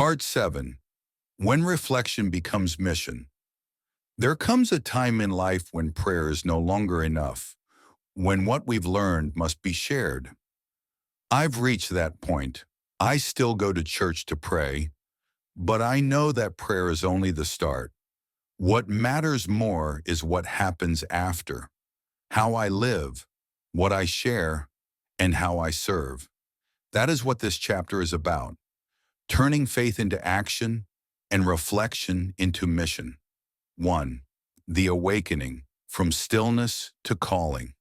Part 7. When reflection becomes mission. There comes a time in life when prayer is no longer enough, when what we've learned must be shared. I've reached that point. I still go to church to pray, but I know that prayer is only the start. What matters more is what happens after, how I live, what I share, and how I serve. That is what this chapter is about, turning faith into action and reflection into mission. 1. The awakening, from stillness to calling.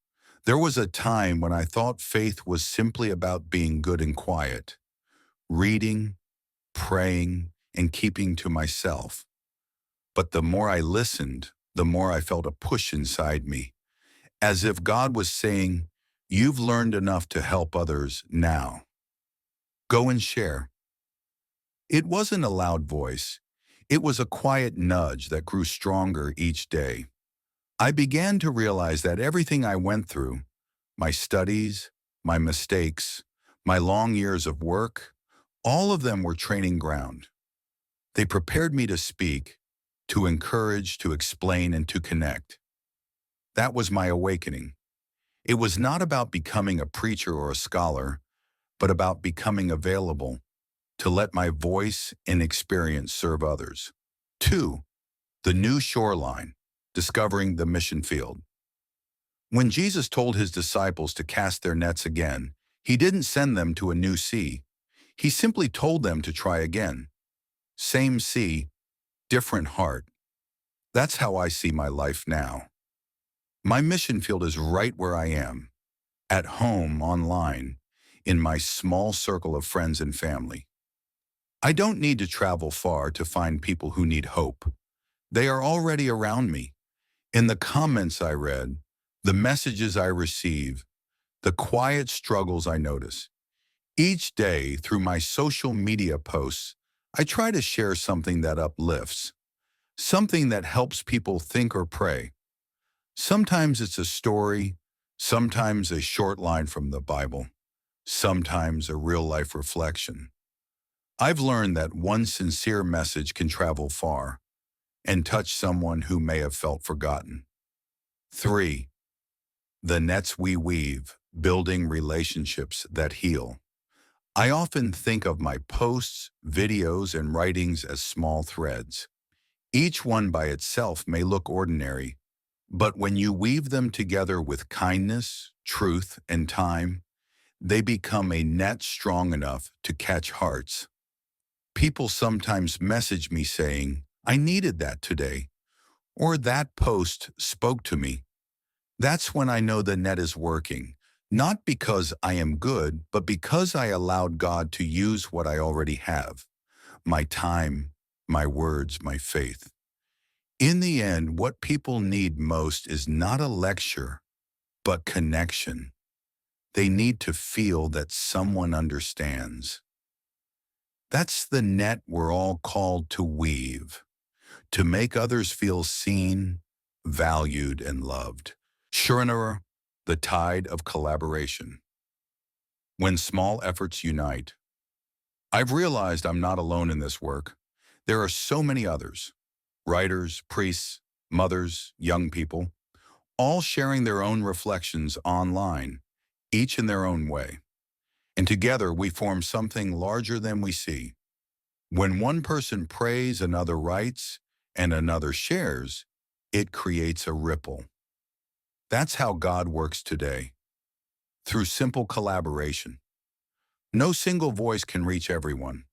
There was a time when I thought faith was simply about being good and quiet, reading, praying, and keeping to myself. But the more I listened, the more I felt a push inside me, as if God was saying, "You've learned enough to help others now. Go and share." It wasn't a loud voice. It was a quiet nudge that grew stronger each day. I began to realize that everything I went through, my studies, my mistakes, my long years of work, all of them were training ground. They prepared me to speak, to encourage, to explain, and to connect. That was my awakening. It was not about becoming a preacher or a scholar, but about becoming available to let my voice and experience serve others. 2. The new shoreline, discovering the mission field. When Jesus told his disciples to cast their nets again, he didn't send them to a new sea. He simply told them to try again. Same sea, different heart. That's how I see my life now. My mission field is right where I am, at home, online, in my small circle of friends and family. I don't need to travel far to find people who need hope. They are already around me. In the comments I read, the messages I receive, the quiet struggles I notice. Each day, through my social media posts, I try to share something that uplifts, something that helps people think or pray. Sometimes it's a story, sometimes a short line from the Bible, sometimes a real-life reflection. I've learned that one sincere message can travel far and touch someone who may have felt forgotten. 3. The nets we weave, building relationships that heal. I often think of my posts, videos, and writings as small threads. Each one by itself may look ordinary, but when you weave them together with kindness, truth, and time, they become a net strong enough to catch hearts. People sometimes message me saying, "I needed that today," or "that post spoke to me." That's when I know the net is working, not because I am good, but because I allowed God to use what I already have, my time, my words, my faith. In the end, what people need most is not a lecture, but connection. They need to feel that someone understands. That's the net we're all called to weave, to make others feel seen, valued, and loved. Sure, the tide of collaboration. When small efforts unite. I've realized I'm not alone in this work. There are so many others, writers, priests, mothers, young people, all sharing their own reflections online, each in their own way. And together we form something larger than we see. When one person prays, another writes, and another shares, it creates a ripple. That's how God works today, through simple collaboration. No single voice can reach everyone,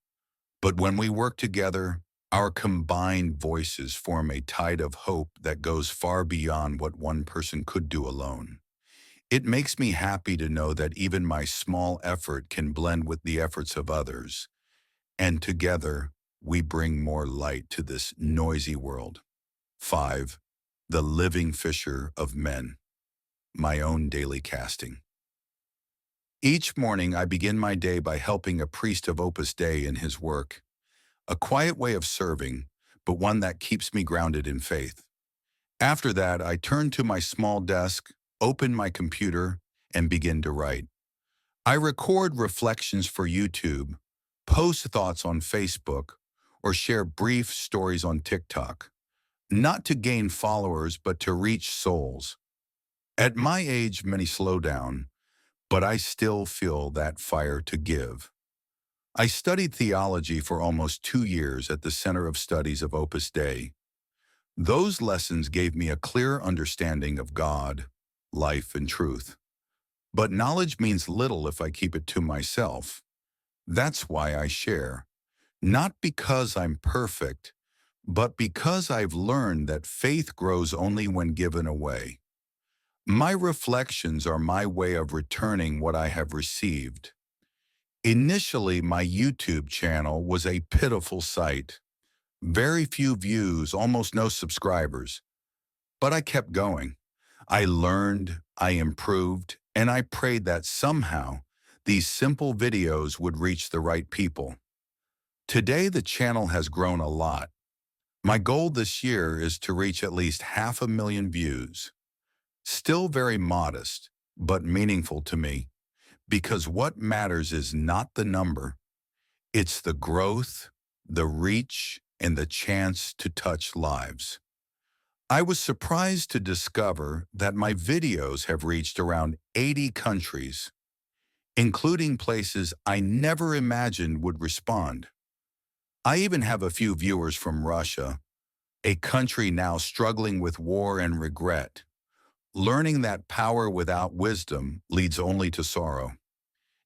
but when we work together, our combined voices form a tide of hope that goes far beyond what one person could do alone. It makes me happy to know that even my small effort can blend with the efforts of others, and together we bring more light to this noisy world. 5. The living fisher of men, my own daily casting. Each morning I begin my day by helping a priest of Opus Dei in his work, a quiet way of serving, but one that keeps me grounded in faith. After that, I turn to my small desk, open my computer, and begin to write. I record reflections for YouTube, post thoughts on Facebook, or share brief stories on TikTok, not to gain followers but to reach souls. At my age, many slow down, but I still feel that fire to give. I studied theology for almost 2 years at the Center of Studies of Opus Dei. Those lessons gave me a clear understanding of God, life, and truth. But knowledge means little if I keep it to myself. That's why I share. Not because I'm perfect, but because I've learned that faith grows only when given away. My reflections are my way of returning what I have received. Initially, my YouTube channel was a pitiful sight. Very few views, almost no subscribers. But I kept going. I learned, I improved, and I prayed that somehow these simple videos would reach the right people. Today, the channel has grown a lot. My goal this year is to reach at least 500,000 views. Still very modest, but meaningful to me, because what matters is not the number. It's the growth, the reach, and the chance to touch lives. I was surprised to discover that my videos have reached around 80 countries, including places I never imagined would respond. I even have a few viewers from Russia, a country now struggling with war and regret, learning that power without wisdom leads only to sorrow.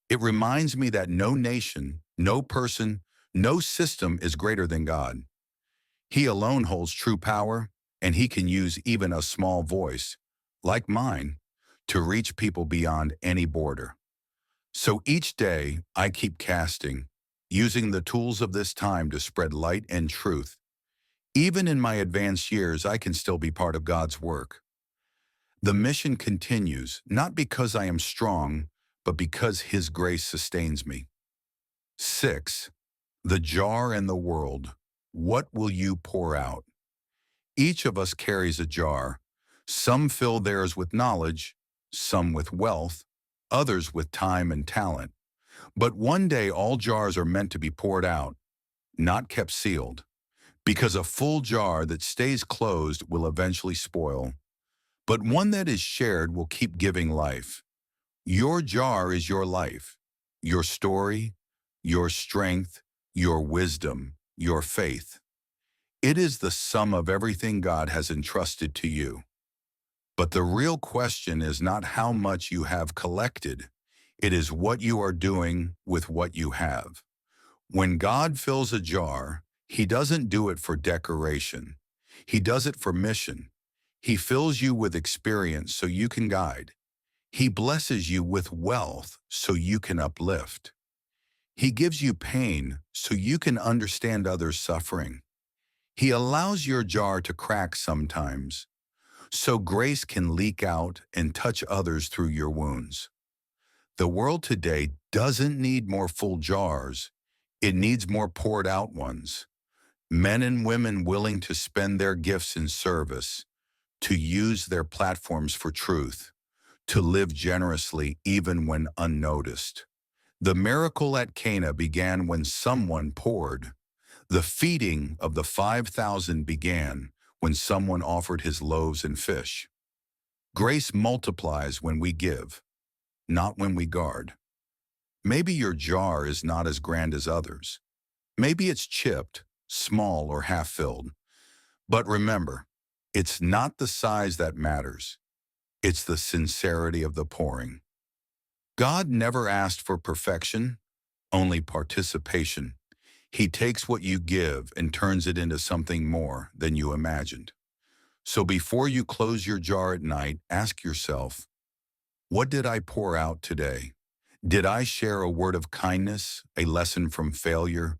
It reminds me that no nation, no person, no system is greater than God. He alone holds true power, and he can use even a small voice, like mine, to reach people beyond any border. So each day, I keep casting, using the tools of this time to spread light and truth. Even in my advanced years, I can still be part of God's work. The mission continues, not because I am strong, but because His grace sustains me. 6. The jar and the world. What will you pour out? Each of us carries a jar. Some fill theirs with knowledge, some with wealth, others with time and talent. But one day all jars are meant to be poured out, not kept sealed, because a full jar that stays closed will eventually spoil, but one that is shared will keep giving life. Your jar is your life, your story, your strength, your wisdom, your faith. It is the sum of everything God has entrusted to you. But the real question is not how much you have collected. It is what you are doing with what you have. When God fills a jar, He doesn't do it for decoration. He does it for mission. He fills you with experience so you can guide. He blesses you with wealth so you can uplift. He gives you pain so you can understand others' suffering. He allows your jar to crack sometimes, so grace can leak out and touch others through your wounds. The world today doesn't need more full jars. It needs more poured out ones. Men and women willing to spend their gifts in service, to use their platforms for truth, to live generously even when unnoticed. The miracle at Cana began when someone poured. The feeding of the 5,000 began when someone offered his loaves and fish. Grace multiplies when we give, not when we guard. Maybe your jar is not as grand as others. Maybe it's chipped, small, or half-filled. But remember, it's not the size that matters. It's the sincerity of the pouring. God never asked for perfection, only participation. He takes what you give and turns it into something more than you imagined. So before you close your jar at night, ask yourself, what did I pour out today? Did I share a word of kindness, a lesson from failure,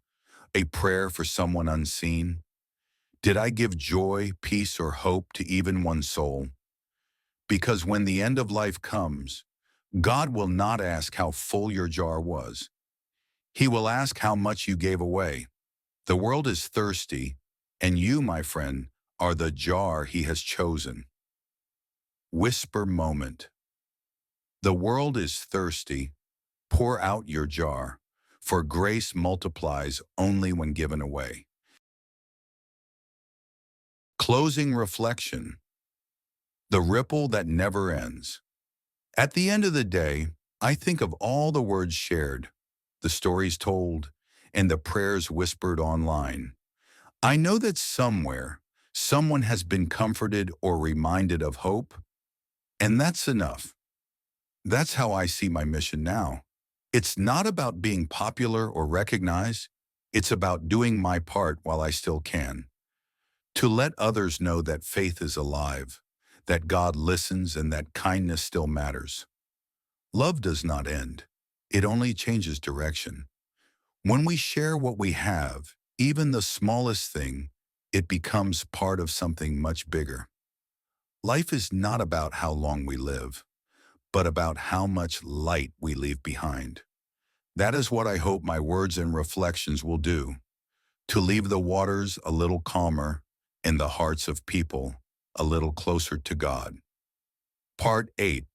a prayer for someone unseen? Did I give joy, peace, or hope to even one soul? Because when the end of life comes, God will not ask how full your jar was. He will ask how much you gave away. The world is thirsty, and you, my friend, are the jar He has chosen. Whisper moment. The world is thirsty. Pour out your jar. for grace multiplies only when given away. Closing reflection, the ripple that never ends. At the end of the day, I think of all the words shared, the stories told, and the prayers whispered online. I know that somewhere, someone has been comforted or reminded of hope, and that's enough. That's how I see my mission now. It's not about being popular or recognized. It's about doing my part while I still can. To let others know that faith is alive, that God listens, and that kindness still matters. Love does not end. It only changes direction. When we share what we have, even the smallest thing, it becomes part of something much bigger. Life is not about how long we live, but about how much light we leave behind. That is what I hope my words and reflections will do, to leave the waters a little calmer and the hearts of people a little closer to God. Part 8.